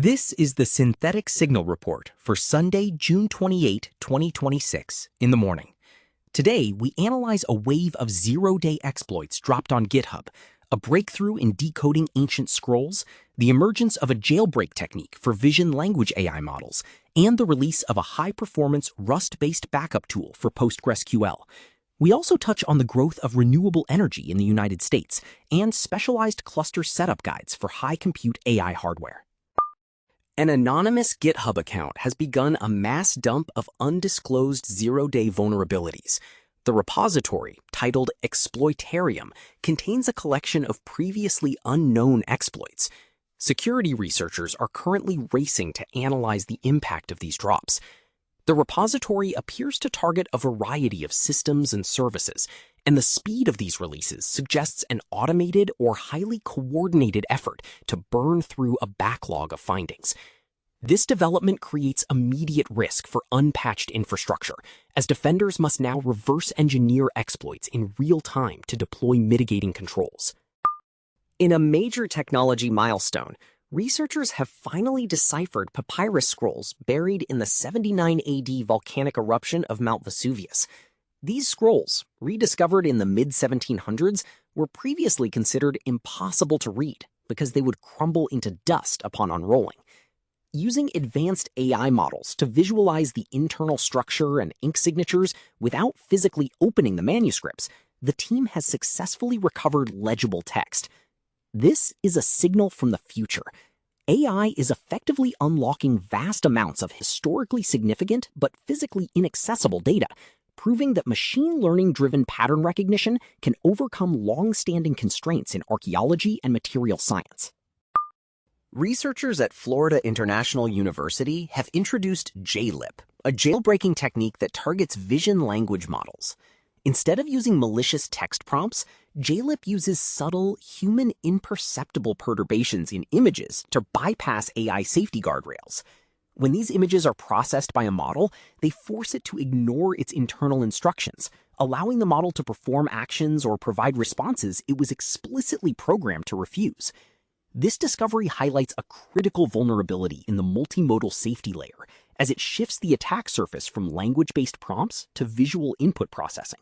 This is the Synthetic Signal Report for Sunday, June 28, 2026, in the morning. Today, we analyze a wave of zero-day exploits dropped on GitHub, a breakthrough in decoding ancient scrolls, the emergence of a jailbreak technique for vision language AI models, and the release of a high-performance Rust-based backup tool for PostgreSQL. We also touch on the growth of renewable energy in the United States and specialized cluster setup guides for high-compute AI hardware. An anonymous GitHub account has begun a mass dump of undisclosed zero-day vulnerabilities. The repository, titled Exploitarium, contains a collection of previously unknown exploits. Security researchers are currently racing to analyze the impact of these drops. The repository appears to target a variety of systems and services, and the speed of these releases suggests an automated or highly coordinated effort to burn through a backlog of findings. This development creates immediate risk for unpatched infrastructure, as defenders must now reverse engineer exploits in real time to deploy mitigating controls. In a major technology milestone, researchers have finally deciphered papyrus scrolls buried in the 79 AD volcanic eruption of Mount Vesuvius. These scrolls, rediscovered in the mid-1700s, were previously considered impossible to read because they would crumble into dust upon unrolling. Using advanced AI models to visualize the internal structure and ink signatures without physically opening the manuscripts, the team has successfully recovered legible text. This is a signal from the future. AI is effectively unlocking vast amounts of historically significant but physically inaccessible data, proving that machine learning-driven pattern recognition can overcome long-standing constraints in archaeology and material science. Researchers at Florida International University have introduced JLIP, a jailbreaking technique that targets vision language models. Instead of using malicious text prompts, JLIP uses subtle, human imperceptible perturbations in images to bypass AI safety guardrails. When these images are processed by a model, they force it to ignore its internal instructions, allowing the model to perform actions or provide responses it was explicitly programmed to refuse. This discovery highlights a critical vulnerability in the multimodal safety layer, as it shifts the attack surface from language-based prompts to visual input processing.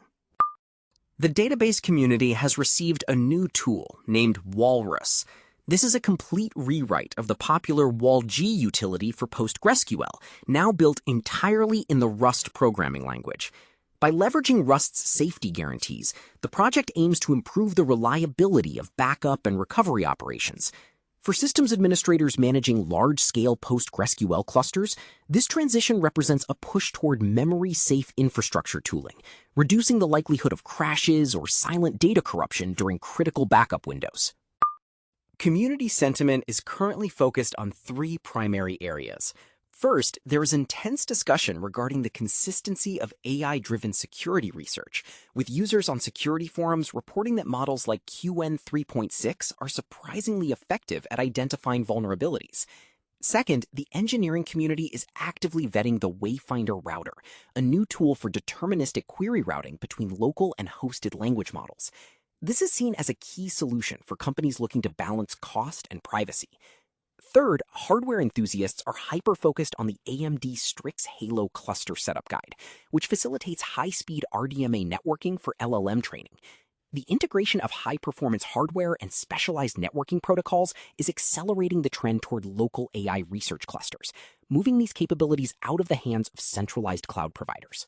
The database community has received a new tool named Walrus. This is a complete rewrite of the popular WalG utility for PostgreSQL, now built entirely in the Rust programming language. By leveraging Rust's safety guarantees, the project aims to improve the reliability of backup and recovery operations. For systems administrators managing large-scale PostgreSQL clusters, this transition represents a push toward memory-safe infrastructure tooling, reducing the likelihood of crashes or silent data corruption during critical backup windows. Community sentiment is currently focused on three primary areas. First, there is intense discussion regarding the consistency of AI-driven security research, with users on security forums reporting that models like QN 3.6 are surprisingly effective at identifying vulnerabilities. Second, the engineering community is actively vetting the Wayfinder router, a new tool for deterministic query routing between local and hosted language models. This is seen as a key solution for companies looking to balance cost and privacy. Third, hardware enthusiasts are hyper-focused on the AMD Strix Halo cluster setup guide, which facilitates high-speed RDMA networking for LLM training. The integration of high-performance hardware and specialized networking protocols is accelerating the trend toward local AI research clusters, moving these capabilities out of the hands of centralized cloud providers.